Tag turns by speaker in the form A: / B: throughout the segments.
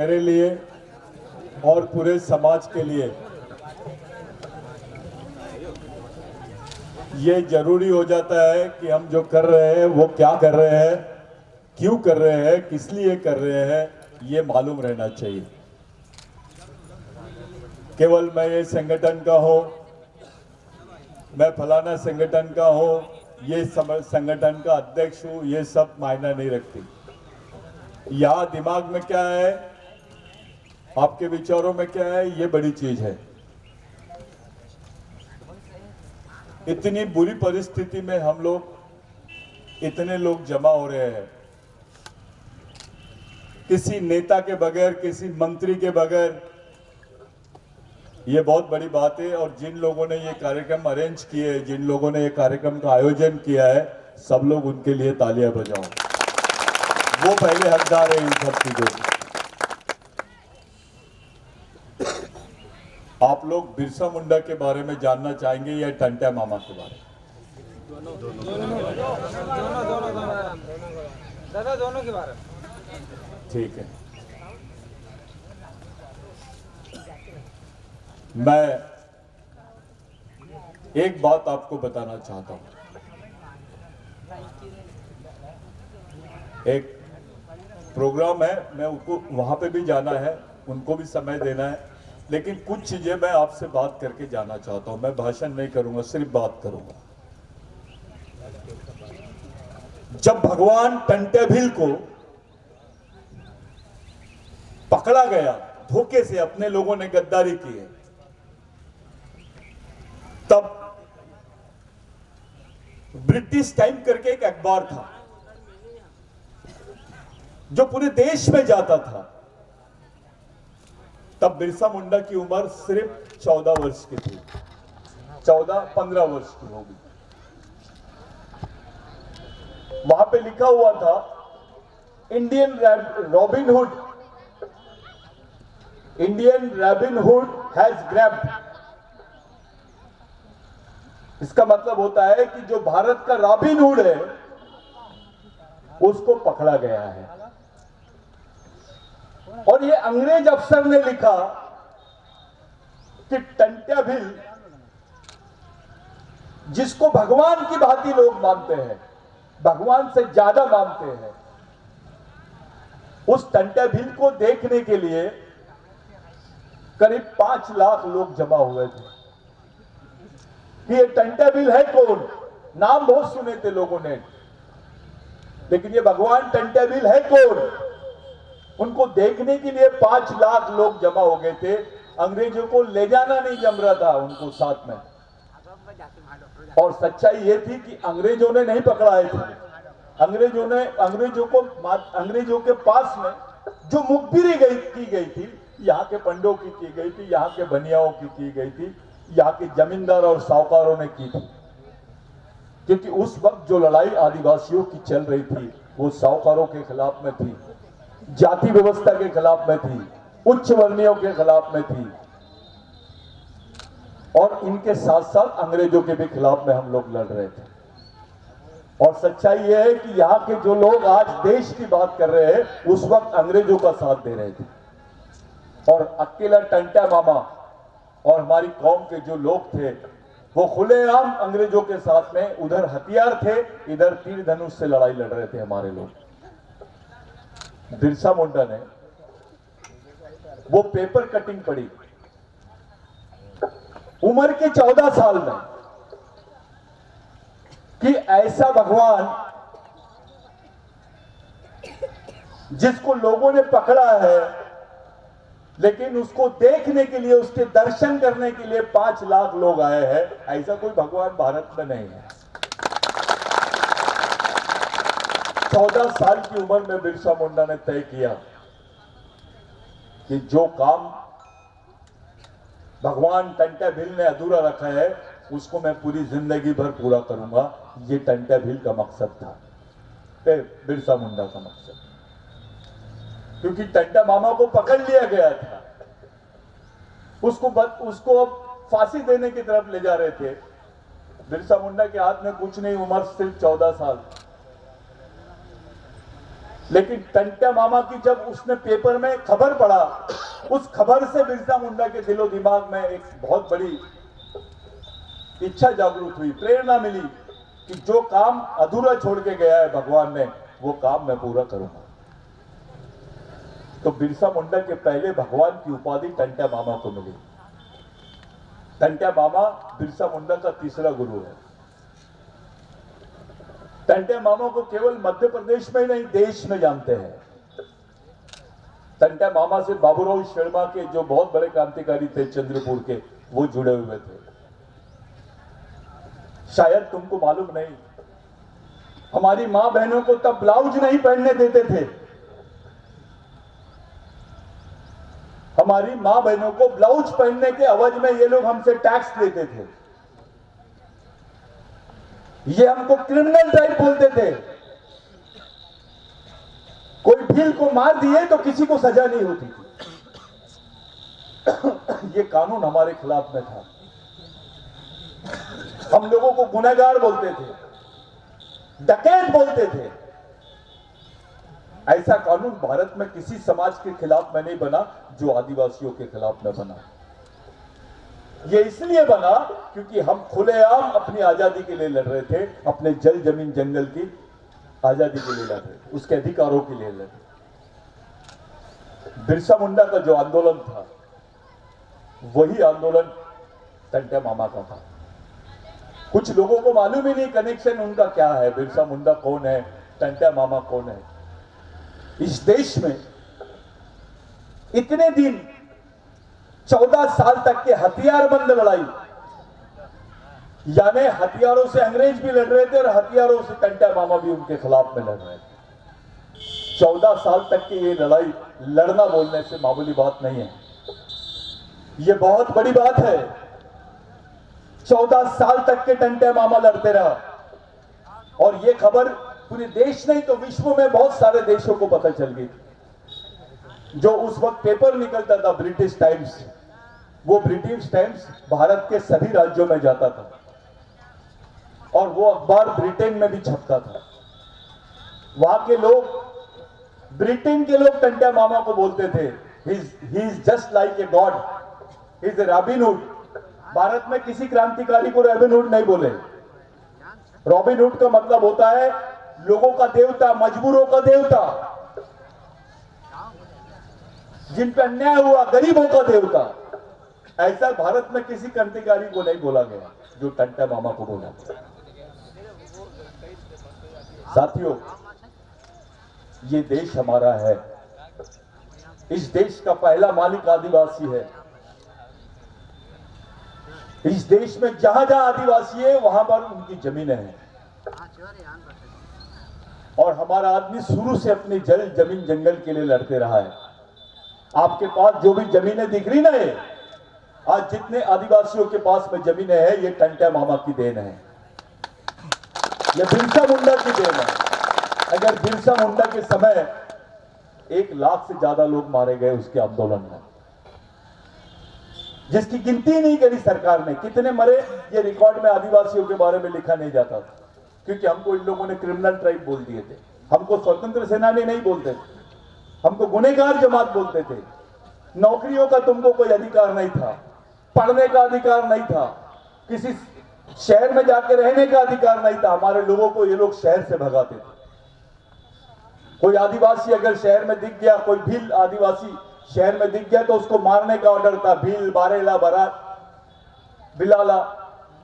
A: मेरे लिए और पूरे समाज के लिए ये जरूरी हो जाता है कि हम जो कर रहे हैं वो क्या कर रहे हैं, क्यों कर रहे हैं, किस लिए कर रहे हैं, ये मालूम रहना चाहिए। केवल मैं ये संगठन का हूं, मैं फलाना संगठन का हूं, ये संगठन का अध्यक्ष हूं, ये सब मायना नहीं रखती। यहां दिमाग में क्या है, आपके विचारों में क्या है, ये बड़ी चीज है। इतनी बुरी परिस्थिति में हम लोग इतने लोग जमा हो रहे हैं, किसी नेता के बगैर, किसी मंत्री के बगैर, ये बहुत बड़ी बात है। और जिन लोगों ने ये कार्यक्रम अरेंज किए, जिन लोगों ने ये कार्यक्रम का आयोजन किया है, सब लोग उनके लिए तालियां बजाओ। वो पहले हकदार है इन सब चीजों के। आप लोग बिरसा मुंडा के बारे में जानना चाहेंगे या टंट्या मामा के बारे में?
B: दोनों के बारे में।
A: ठीक है। मैं एक बात आपको बताना चाहता हूं। एक प्रोग्राम है, मैं उनको वहां पे भी जाना है, उनको भी समय देना है, लेकिन कुछ चीजें मैं आपसे बात करके जाना चाहता हूं। मैं भाषण नहीं करूंगा, सिर्फ बात करूंगा। जब भगवान टंट्याभिल को पकड़ा गया, धोखे से अपने लोगों ने गद्दारी की है, तब ब्रिटिश टाइम करके एक अखबार था जो पूरे देश में जाता था। तब बिरसा मुंडा की उम्र सिर्फ 14 वर्ष की थी, 14-15 वर्ष की होगी। वहां पे लिखा हुआ था, Indian robin hood has grabbed. इसका मतलब होता है कि जो भारत का रॉबिन हुड है उसको पकड़ा गया है। और ये अंग्रेज अफसर ने लिखा कि टंट्याभिल, जिसको भगवान की भांति लोग मानते हैं, भगवान से ज्यादा मानते हैं, उस टंट्याभिल को देखने के लिए करीब 5 लाख लोग जमा हुए थे। कि ये टंट्याभिल है कौन? नाम बहुत सुने थे लोगों ने, लेकिन ये भगवान टंट्याभिल है कौन? उनको देखने के लिए 5 लाख लोग जमा हो गए थे। अंग्रेजों को ले जाना नहीं जम रहा था उनको साथ में। और सच्चाई यह थी कि अंग्रेजों ने नहीं पकड़ाए थे। अंग्रेजों के पास में जो मुखबिरी की गई थी, यहाँ के पंडों की गई थी, यहाँ के बनियाओं की गई थी, यहाँ के जमींदार और साहूकारों ने की थी। क्योंकि उस वक्त जो लड़ाई आदिवासियों की चल रही थी वो साहूकारों के खिलाफ में थी, जाति व्यवस्था के खिलाफ में थी, उच्च वर्णियों के खिलाफ में थी, और इनके साथ साथ अंग्रेजों के भी खिलाफ में हम लोग लड़ रहे थे। और सच्चाई यह है कि यहाँ के जो लोग आज देश की बात कर रहे हैं, उस वक्त अंग्रेजों का साथ दे रहे थे। और अकेला टंट्या मामा और हमारी कौम के जो लोग थे वो खुलेआम अंग्रेजों के साथ में, उधर हथियार थे, इधर तीर धनुष से लड़ाई लड़ रहे थे हमारे लोग। बिरसा मुंडा ने वो पेपर कटिंग पढ़ी उम्र के 14 साल में कि ऐसा भगवान जिसको लोगों ने पकड़ा है, लेकिन उसको देखने के लिए, उसके दर्शन करने के लिए 5 लाख लोग आए हैं, ऐसा कोई भगवान भारत में नहीं है। 14 साल की उम्र में बिरसा मुंडा ने तय किया कि जो काम भगवान टंट्याभिल ने अधूरा रखा है उसको मैं पूरी जिंदगी भर पूरा करूंगा। ये टंट्याभिल का मकसद था, बिरसा मुंडा का मकसद। क्योंकि टंट्या मामा को पकड़ लिया गया था, उसको फांसी देने की तरफ ले जा रहे थे। बिरसा मुंडा के हाथ में कुछ नहीं, उम्र सिर्फ 14 साल। लेकिन टंट्या मामा की जब उसने पेपर में खबर पढ़ा, उस खबर से बिरसा मुंडा के दिलो दिमाग में एक बहुत बड़ी इच्छा जागृत हुई, प्रेरणा मिली कि जो काम अधूरा छोड़ के गया है भगवान ने, वो काम मैं पूरा करूंगा। तो बिरसा मुंडा के पहले भगवान की उपाधि टंट्या मामा को मिली। टंट्या मामा बिरसा मुंडा का तीसरा गुरु है। टंट्या मामा को केवल मध्य प्रदेश में ही नहीं, देश में जानते हैं। टंट्या मामा से बाबूराव शर्मा के जो बहुत बड़े क्रांतिकारी थे चंद्रपुर के, वो जुड़े हुए थे। शायद तुमको मालूम नहीं, हमारी मां बहनों को तब ब्लाउज नहीं पहनने देते थे। हमारी मां बहनों को ब्लाउज पहनने के अवज में ये लोग हमसे टैक्स लेते थे। ये हमको क्रिमिनल टाइप बोलते थे। कोई भील को मार दिए तो किसी को सजा नहीं होती थी। ये कानून हमारे खिलाफ में था। हम लोगों को गुनहगार बोलते थे, डकैत बोलते थे। ऐसा कानून भारत में किसी समाज के खिलाफ में नहीं बना जो आदिवासियों के खिलाफ में बना। ये इसलिए बना क्योंकि हम खुलेआम अपनी आजादी के लिए लड़ रहे थे, अपने जल जमीन जंगल की आजादी के लिए लड़ रहे थे, उसके अधिकारों के लिए लड़ रहे थे। बिरसा मुंडा का जो आंदोलन था, वही आंदोलन टंट्या मामा का था। कुछ लोगों को मालूम ही नहीं कनेक्शन उनका क्या है, बिरसा मुंडा कौन है, टंट्या मामा कौन है। इस देश में इतने दिन 14 साल तक के हथियारबंद लड़ाई, यानी हथियारों से अंग्रेज भी लड़ रहे थे और हथियारों से टंट्या मामा भी उनके खिलाफ में लड़ रहे थे। 14 साल तक की ये लड़ाई लड़ना बोलने से मामूली बात नहीं है, ये बहुत बड़ी बात है। 14 साल तक के टंट्या मामा लड़ते रहा और ये खबर पूरे देश नहीं तो विश्व में बहुत सारे देशों को पता चल गई। जो उस वक्त पेपर निकलता था ब्रिटिश टाइम्स, वो ब्रिटिश टाइम्स भारत के सभी राज्यों में जाता था और वो अखबार ब्रिटेन में भी छपता था। वहां के लोग, ब्रिटेन के लोग टंट्या मामा को बोलते थे he is just like a god, he is a Robin Hood. Bharat में किसी क्रांतिकारी को रॉबिनहुड नहीं बोले। रॉबिनहुड का मतलब होता है लोगों का देवता, मजबूरों का देवता, जिन पर अन्याय हुआ, गरीबों का देवता। ऐसा भारत में किसी क्रांतिकारी को नहीं बोला गया जो टंट्या मामा को बोला। साथियों, ये देश हमारा है। इस देश का पहला मालिक आदिवासी है। इस देश में जहां जहां आदिवासी है वहां पर उनकी जमीनें हैं और हमारा आदमी शुरू से अपनी जल जमीन जंगल के लिए लड़ते रहा है। आपके पास जो भी जमीनें दिख रही ना है, आज जितने आदिवासियों के पास में जमीनें हैं, ये टंट्या मामा की देन है, ये बिरसा मुंडा की देन है। अगर बिरसा मुंडा के समय 1 लाख से ज्यादा लोग मारे गए उसके आंदोलन में, जिसकी गिनती नहीं करी सरकार ने, कितने मरे ये रिकॉर्ड में आदिवासियों के बारे में लिखा नहीं जाता था क्योंकि हमको इन लोगों ने क्रिमिनल ट्राइब बोल दिए थे। हमको स्वतंत्र सेनानी नहीं बोलते थे, हमको गुनहगार जमात बोलते थे। नौकरियों का तुमको कोई अधिकार नहीं था, पढ़ने का अधिकार नहीं था, किसी शहर में जाके रहने का अधिकार नहीं था। हमारे लोगों को ये लोग शहर से भगाते थे। कोई आदिवासी अगर शहर में दिख गया, कोई भील आदिवासी शहर में दिख गया तो उसको मारने का ऑर्डर था। भील, बारेला, बरात, बिलाला,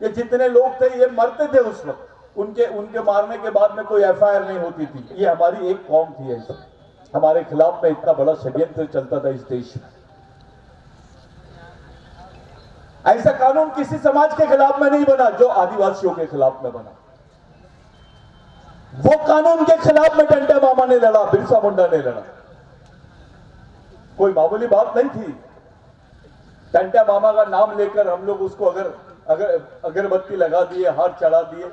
A: ये जितने लोग थे ये मरते थे उस वक्त। उनके मारने के बाद में कोई एफआईआर नहीं होती थी। ये हमारी एक कौम थी। ऐसे हमारे खिलाफ में इतना बड़ा षड्यंत्र चलता था इस देश में। ऐसा कानून किसी समाज के खिलाफ में नहीं बना जो आदिवासियों के खिलाफ में बना। वो कानून के खिलाफ में टंट्या मामा ने लड़ा, बिरसा मुंडा ने लड़ा। कोई मामूली बात नहीं थी। टंट्या मामा का नाम लेकर हम लोग उसको अगर अगरबत्ती लगा दिए, हाथ चढ़ा दिए,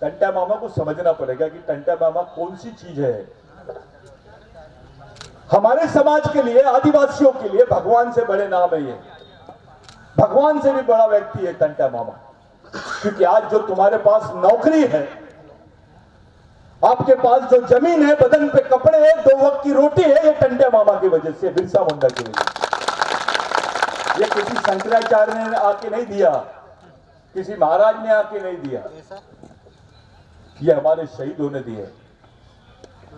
A: टंट्या मामा को समझना पड़ेगा कि टंट्या मामा कौन सी चीज है। हमारे समाज के लिए, आदिवासियों के लिए भगवान से बड़े नाम है ये। भगवान से भी बड़ा व्यक्ति है टंट्या मामा, क्योंकि आज जो तुम्हारे पास नौकरी है, आपके पास जो जमीन है, बदन पे कपड़े हैं, 2 वक्त की रोटी है, ये टंटे मामा की वजह से, बिरसा मुंडा की वजह से। ये किसी शंकराचार्य ने आके नहीं दिया, किसी महाराज ने आके नहीं दिया, ये हमारे शहीदों ने दिए।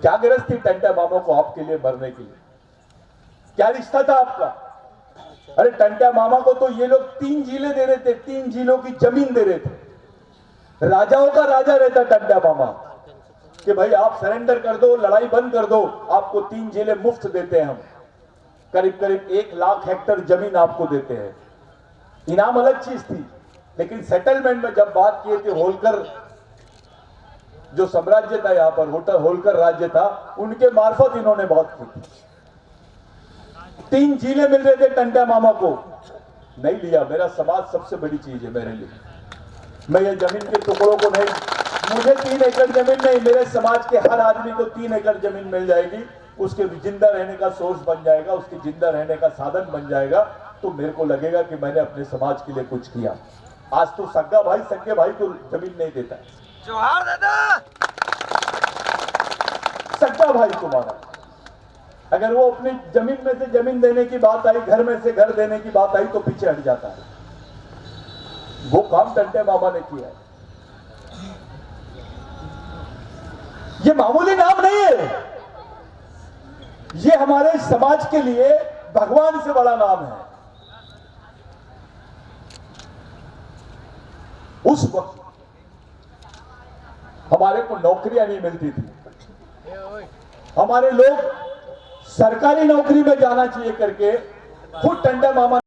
A: क्या गरज थी टंटे मामा को आपके लिए मरने के लिए? क्या रिश्ता था आपका? अरे टंटे मामा को तो ये लोग 3 जिले दे रहे थे, 3 जिलों की जमीन दे रहे थे। राजाओं का राजा रहता टंटे मामा कि भाई आप सरेंडर कर दो, लड़ाई बंद कर दो, आपको 3 जिले मुफ्त देते हैं हम, करीब करीब 1 लाख हेक्टेयर जमीन आपको देते हैं। इनाम अलग चीज थी, लेकिन सेटलमेंट में जब बात किए थे, होलकर जो साम्राज्य था यहां पर, होलकर राज्य था, उनके मार्फत इन्होंने बहुत की। 3 जिले मिल रहे थे टंटा मामा को, नहीं लिया। मेरा समाज सबसे बड़ी चीज है मेरे लिए। मैं ये जमीन के टुकड़ों को नहीं, मुझे 3 एकड़ जमीन नहीं, मेरे समाज के हर आदमी को 3 एकड़ जमीन मिल जाएगी, उसके जिंदा रहने का सोर्स बन जाएगा, उसके जिंदा रहने का साधन बन जाएगा, तो मेरे को लगेगा कि मैंने अपने समाज के लिए कुछ किया। आज तो सग्गा भाई सग्गे भाई को जमीन नहीं देता है।
B: जोहार दादा।
A: सग्गा भाई तुम्हारा, अगर वो अपनी जमीन में से जमीन देने की बात आई, घर में से घर देने की बात आई, तो पीछे हट जाता है। वो काम टंटे मामा ने किया है। ये मामूली नाम नहीं है, ये हमारे समाज के लिए भगवान से बड़ा नाम है। उस वक्त हमारे को नौकरियां नहीं मिलती थी, हमारे लोग सरकारी नौकरी में जाना चाहिए करके खुद टंटा मामा